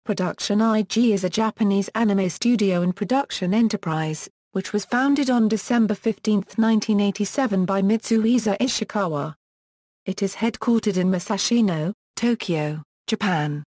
Production Ai Jī is a Japanese anime studio and production enterprise, which was founded on December 15, 1987 by Mitsuhisa Ishikawa. It is headquartered in Musashino, Tokyo, Japan.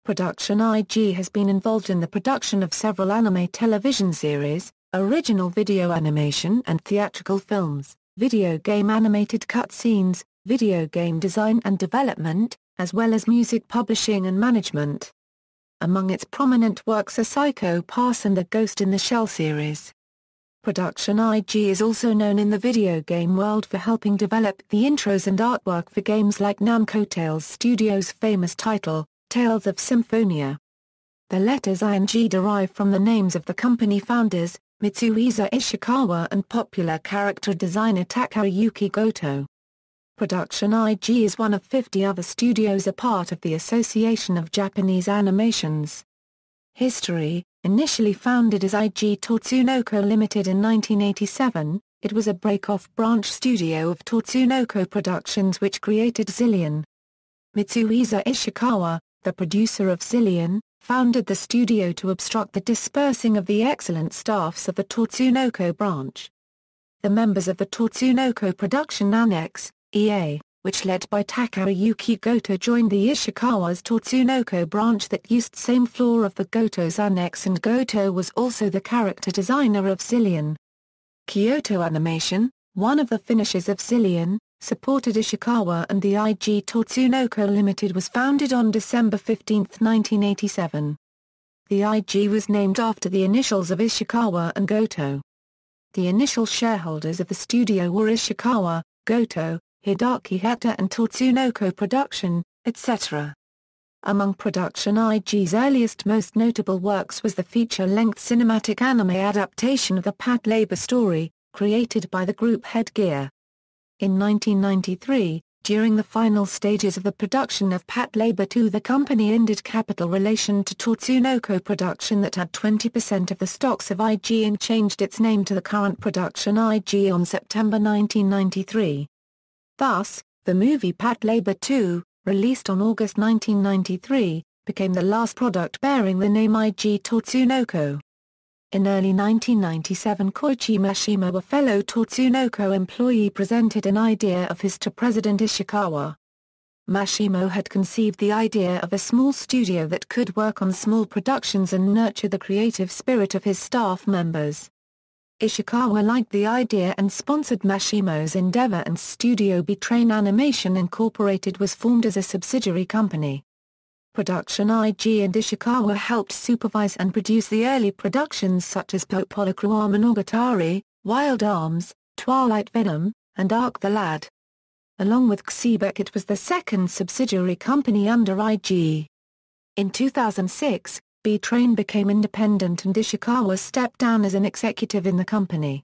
Production Ai Jī has been involved in the production of several anime television series, original video animation and theatrical films, video game animated cutscenes, video game design and development, as well as music publishing and management. Among its prominent works are Psycho Pass and the Ghost in the Shell series. Production Ai Jī is also known in the video game world for helping develop the intros and artwork for games like Namco Tales Studios' famous title, Tales of Symphonia. The letters I and G derive from the names of the company founders, Mitsuhisa Ishikawa and popular character designer Takayuki Goto. Production Ai Jī is one of 50 other studios a part of the Association of Japanese Animations. History: initially founded as Ai Jī Tatsunoko Limited in 1987, it was a break-off branch studio of Tatsunoko Productions which created Zillion. Mitsuhisa Ishikawa, the producer of Zillion, founded the studio to obstruct the dispersing of the excellent staffs of the Tatsunoko branch. The members of the Tatsunoko Production Annex, EA, which led by Takayuki Goto, joined the Ishikawa's Tatsunoko branch that used same floor of the Goto's annex, and Goto was also the character designer of Zillion. Kyoto Animation, one of the finishers of Zillion, supported Ishikawa, and the Ai Jī Tatsunoko Limited was founded on December 15, 1987. The Ai Jī was named after the initials of Ishikawa and Goto. The initial shareholders of the studio were Ishikawa, Goto, Hideaki Hata and Tatsunoko Production, etc. Among Production Ai Jī's earliest most notable works was the feature-length cinematic anime adaptation of the Patlabor story, created by the group Headgear. In 1993, during the final stages of the production of Patlabor 2, the company ended capital relation to Tatsunoko Production that had 20% of the stocks of Ai Jī and changed its name to the current Production Ai Jī on September 1993. Thus, the movie Patlabor 2, released on August 1993, became the last product bearing the name Ai Jī Tatsunoko. In early 1997, Koichi Mashimo, a fellow Tatsunoko employee, presented an idea of his to President Ishikawa. Mashimo had conceived the idea of a small studio that could work on small productions and nurture the creative spirit of his staff members. Ishikawa liked the idea and sponsored Mashimo's endeavor, and Studio B-Train Animation Incorporated was formed as a subsidiary company. Production Ai Jī and Ishikawa helped supervise and produce the early productions such as Popolokuro Monogatari, Wild Arms, Twilight Venom, and Arc the Lad. Along with Xebec, it was the second subsidiary company under Ai Jī. In 2006, B-Train became independent and Ishikawa stepped down as an executive in the company.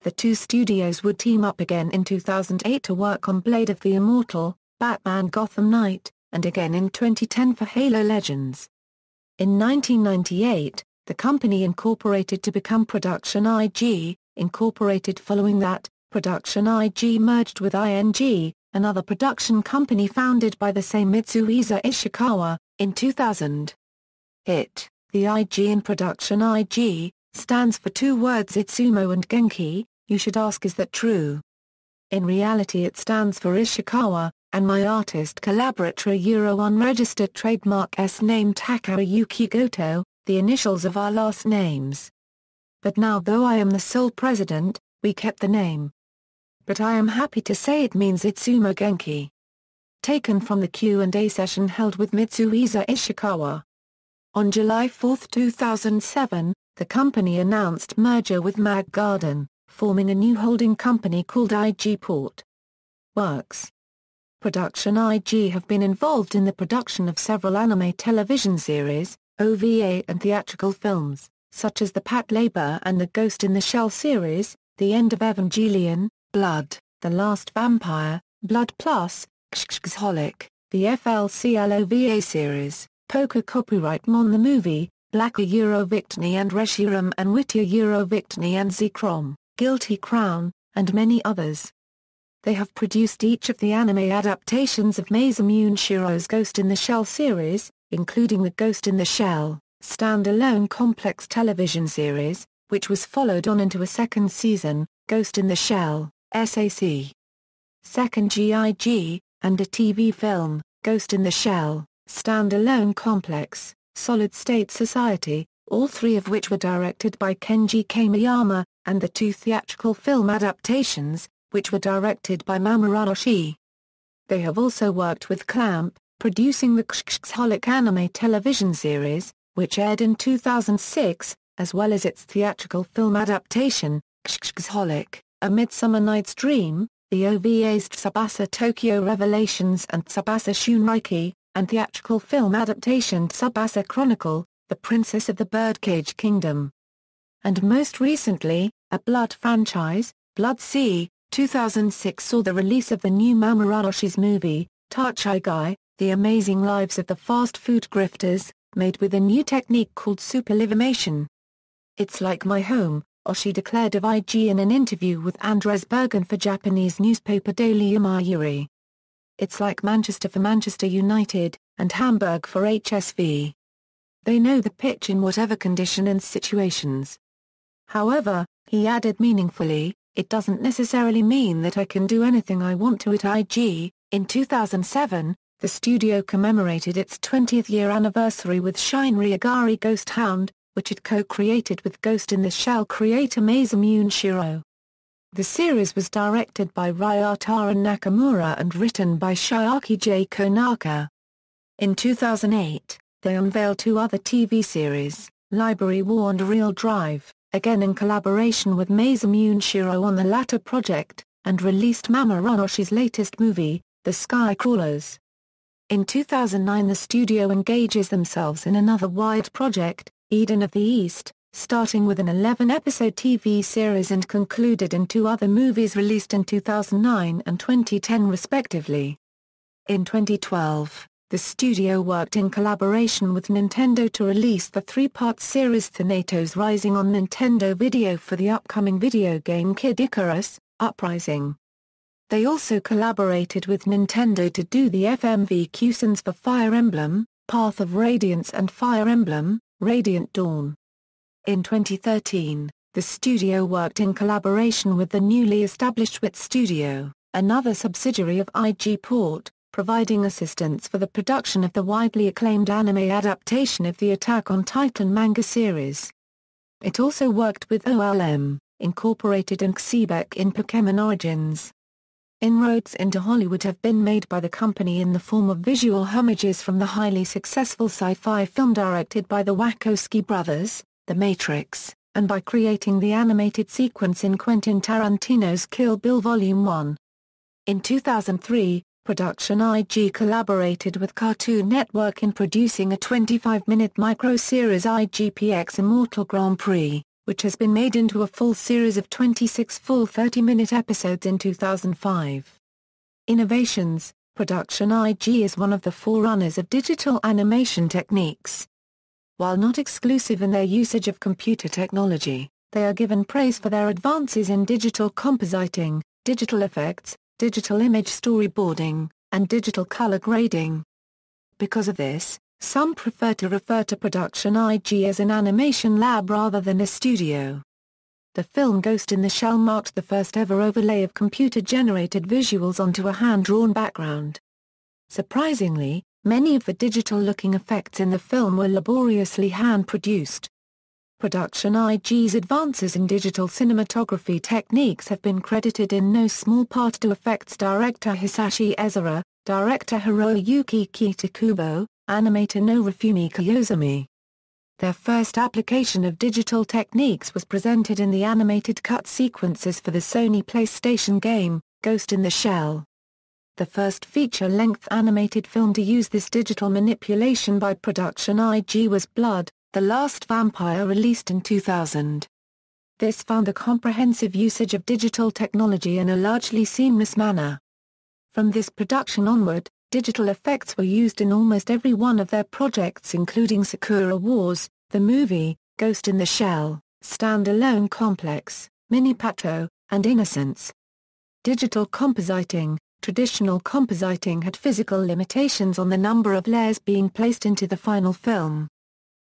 The two studios would team up again in 2008 to work on Blade of the Immortal, Batman Gotham Knight, and again in 2010 for Halo Legends. In 1998, the company incorporated to become Production Ai Jī, Incorporated. Following that, Production Ai Jī merged with ING, another production company founded by the same Mitsuhisa Ishikawa, in 2000. The Ai Jī in Production Ai Jī stands for two words Itsumo and Genki. You should ask, is that true? In reality it stands for Ishikawa, and my artist collaborator unregistered trademark name Takayuki Goto, the initials of our last names. But now, though I am the sole president, we kept the name. But I am happy to say it means Itsumo Genki. Taken from the Q&A session held with Mitsuhisa Ishikawa. On July 4, 2007, the company announced merger with Mag Garden, forming a new holding company called Ai Jī Port Works. Production Ai Jī have been involved in the production of several anime television series, OVA and theatrical films, such as the Patlabor and the Ghost in the Shell series, The End of Evangelion, Blood, The Last Vampire, Blood Plus, Xholic, the FLCL series, Poker Copyright Mon the Movie, Black Victini and Reshiram and Whittier Victini and Z-Crom, Guilty Crown, and many others. They have produced each of the anime adaptations of Masamune Shirow's Ghost in the Shell series, including the Ghost in the Shell standalone complex television series, which was followed on into a second season, Ghost in the Shell, SAC. Second Ai Jī, and a TV film, Ghost in the Shell, standalone complex, Solid State Society, all three of which were directed by Kenji Kamiyama, and the two theatrical film adaptations, which were directed by Mamoru Oshii. They have also worked with Clamp, producing the Kabushiki-gaisha anime television series, which aired in 2006, as well as its theatrical film adaptation, Kabushiki-gaisha, A Midsummer Night's Dream, the OVAs Tsubasa Tokyo Revelations and Tsubasa Shunraiki, and theatrical film adaptation Tsubasa Chronicle, The Princess of the Birdcage Kingdom. And most recently, a Blood franchise, Blood Sea, 2006 saw the release of the new Mamoru Oshii's movie, Tachigai, The Amazing Lives of the Fast Food Grifters, made with a new technique called superlimation. It's like my home, Oshii declared of Ai Jī in an interview with Andres Bergen for Japanese newspaper Daily Yomiuri. It's like Manchester for Manchester United, and Hamburg for HSV. They know the pitch in whatever condition and situations. However, he added meaningfully, it doesn't necessarily mean that I can do anything I want to at Ai Jī. In 2007, the studio commemorated its 20th year anniversary with Shin Ryagari Ghost Hound, which it co-created with Ghost in the Shell creator Masamune Shirow. The series was directed by Ryotaro Nakamura and written by Shiaki J. Konaka. In 2008, they unveiled two other TV series, Library War and Real Drive, again in collaboration with Masamune Shirow on the latter project, and released Mamoru Oshii's latest movie, The Sky Crawlers. In 2009 the studio engages themselves in another wide project, Eden of the East, starting with an 11-episode TV series and concluded in two other movies released in 2009 and 2010 respectively. In 2012, the studio worked in collaboration with Nintendo to release the three-part series Thanatos Rising on Nintendo Video for the upcoming video game Kid Icarus, Uprising. They also collaborated with Nintendo to do the FMV cutscenes for Fire Emblem, Path of Radiance and Fire Emblem, Radiant Dawn. In 2013, the studio worked in collaboration with the newly established WIT Studio, another subsidiary of Ai Jī Port, providing assistance for the production of the widely acclaimed anime adaptation of the Attack on Titan manga series. It also worked with OLM, Incorporated and Xebec in Pokémon Origins. Inroads into Hollywood have been made by the company in the form of visual homages from the highly successful sci-fi film directed by the Wachowski brothers, The Matrix, and by creating the animated sequence in Quentin Tarantino's Kill Bill Volume 1. In 2003, Production Ai Jī collaborated with Cartoon Network in producing a 25-minute micro-series IGPX Immortal Grand Prix, which has been made into a full series of 26 full 30-minute episodes in 2005. Innovations. Production Ai Jī is one of the forerunners of digital animation techniques. While not exclusive in their usage of computer technology, they are given praise for their advances in digital compositing, digital effects, digital image storyboarding, and digital color grading. Because of this, some prefer to refer to Production Ai Jī as an animation lab rather than a studio. The film Ghost in the Shell marked the first ever overlay of computer-generated visuals onto a hand-drawn background. Surprisingly, many of the digital-looking effects in the film were laboriously hand-produced. Production Ai Jī's advances in digital cinematography techniques have been credited in no small part to effects director Hisashi Ezura, director Hiroyuki Kitakubo, animator Norifumi Koizumi. Their first application of digital techniques was presented in the animated cut sequences for the Sony PlayStation game, Ghost in the Shell. The first feature-length animated film to use this digital manipulation by Production Ai Jī was Blood, the Last Vampire, released in 2000. This found a comprehensive usage of digital technology in a largely seamless manner. From this production onward, digital effects were used in almost every one of their projects including Sakura Wars, the movie, Ghost in the Shell, Standalone Complex, Mini Pato, and Innocence. Digital compositing. Traditional compositing had physical limitations on the number of layers being placed into the final film.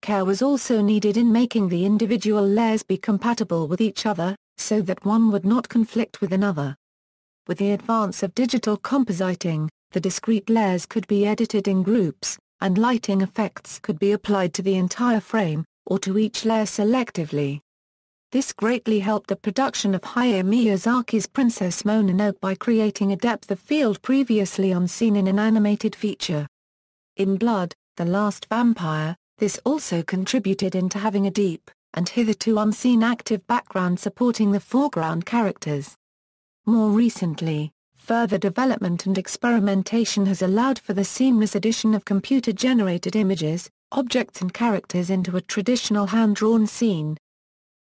Care was also needed in making the individual layers be compatible with each other, so that one would not conflict with another. With the advance of digital compositing, the discrete layers could be edited in groups, and lighting effects could be applied to the entire frame, or to each layer selectively. This greatly helped the production of Hayao Miyazaki's Princess Mononoke by creating a depth of field previously unseen in an animated feature. In Blood, the Last Vampire, this also contributed into having a deep, and hitherto unseen active background supporting the foreground characters. More recently, further development and experimentation has allowed for the seamless addition of computer-generated images, objects and characters into a traditional hand-drawn scene.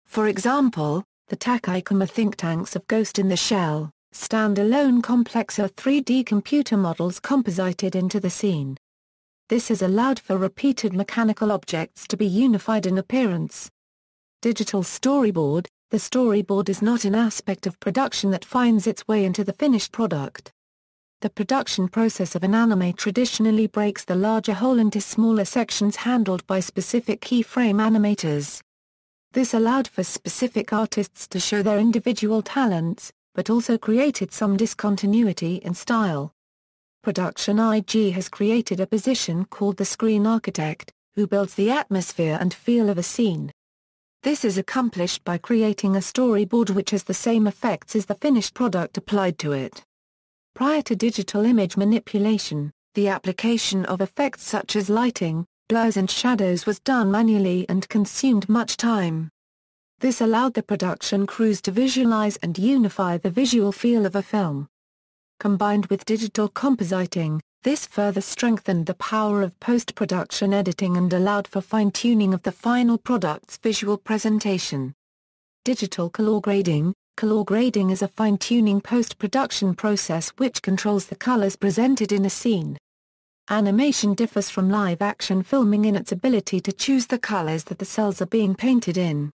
For example, the Takaikoma think tanks of Ghost in the Shell, stand-alone complex are 3D computer models composited into the scene. This has allowed for repeated mechanical objects to be unified in appearance. Digital storyboard. The storyboard is not an aspect of production that finds its way into the finished product. The production process of an anime traditionally breaks the larger whole into smaller sections handled by specific keyframe animators. This allowed for specific artists to show their individual talents, but also created some discontinuity in style. Production Ai Jī has created a position called the screen architect, who builds the atmosphere and feel of a scene. This is accomplished by creating a storyboard which has the same effects as the finished product applied to it. Prior to digital image manipulation, the application of effects such as lighting, blurs and shadows was done manually and consumed much time. This allowed the production crews to visualize and unify the visual feel of a film. Combined with digital compositing, this further strengthened the power of post-production editing and allowed for fine-tuning of the final product's visual presentation. Digital color grading. Color grading is a fine-tuning post-production process which controls the colors presented in a scene. Animation differs from live-action filming in its ability to choose the colors that the cells are being painted in.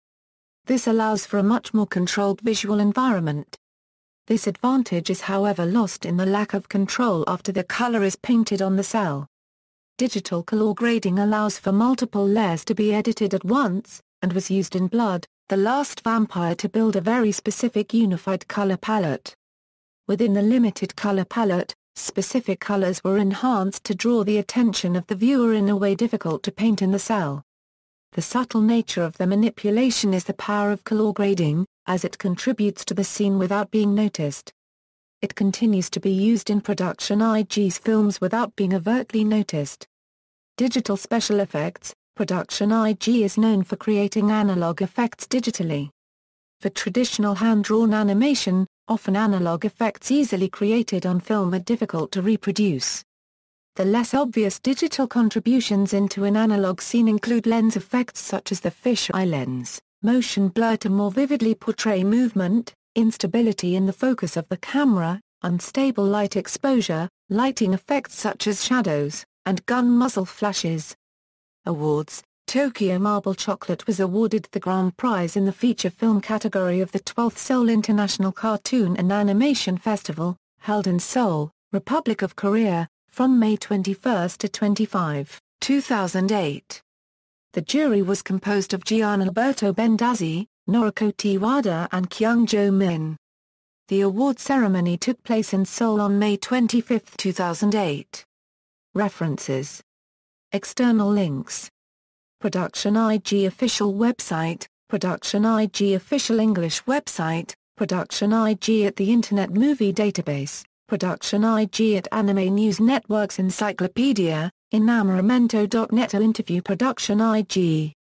This allows for a much more controlled visual environment. This advantage is however lost in the lack of control after the color is painted on the cell. Digital color grading allows for multiple layers to be edited at once, and was used in Blood, the Last Vampire to build a very specific unified color palette. Within the limited color palette, specific colors were enhanced to draw the attention of the viewer in a way difficult to paint in the cell. The subtle nature of the manipulation is the power of color grading, as it contributes to the scene without being noticed. It continues to be used in Production Ai Jī's films without being overtly noticed. Digital special effects. Production Ai Jī is known for creating analog effects digitally. For traditional hand-drawn animation, often analog effects easily created on film are difficult to reproduce. The less obvious digital contributions into an analog scene include lens effects such as the fisheye lens, motion blur to more vividly portray movement, instability in the focus of the camera, unstable light exposure, lighting effects such as shadows, and gun muzzle flashes. Awards. Tokyo Marble Chocolate was awarded the Grand Prize in the feature film category of the 12th Seoul International Cartoon and Animation Festival, held in Seoul, Republic of Korea, from May 21 to 25, 2008. The jury was composed of Gianalberto Bendazzi, Noriko Tewada and Kyung-jo Min. The award ceremony took place in Seoul on May 25, 2008. References. External links. Production Ai Jī official website, Production Ai Jī official English website, Production Ai Jī at the Internet Movie Database, Production Ai Jī at Anime News Network's Encyclopedia, Inamoramento.net. Interview Production Ai Jī.